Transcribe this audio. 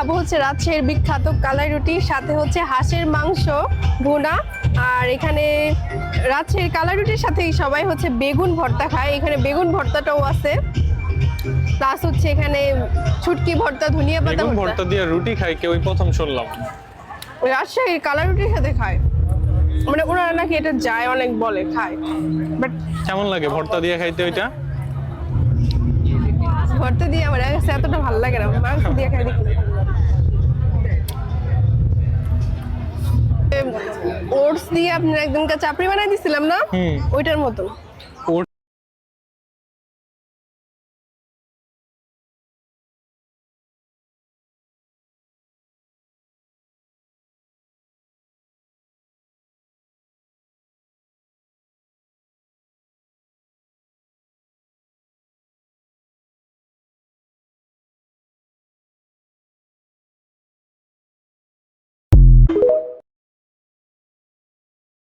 খাবো হচ্ছে রাজশাহীর বিখ্যাত কালাই রুটি, সাথে হচ্ছে হাঁসের মাংস ভুনা। আর এখানে রাজশাহীর কালাই রুটির সাথেই সবাই হচ্ছে বেগুন ভর্তা খায়, এখানে বেগুন ভর্তাটাও আছে। প্লাস হচ্ছে এখানে ছুটকি ভর্তা, ধনিয়া পাতা বেগুন ভর্তা। ভর্তা দিয়ে রুটি খাই কেউ প্রথম শুনলাম। রাজশাহীর কালাই রুটির সাথে খায়, মানে ওনারা নাকি এটা যায় অনেক বলে খায়। বাট কেমন লাগে ভর্তা দিয়ে খাইতে ওইটা? ভর্তা দিয়ে আমার কাছে এতটা ভালো লাগে না, মাংস দিয়ে খাই দেখি। ওটস দিয়ে আপনার একদিনকে চাপড়ি বানাই দিছিলাম না, ওইটার মতো।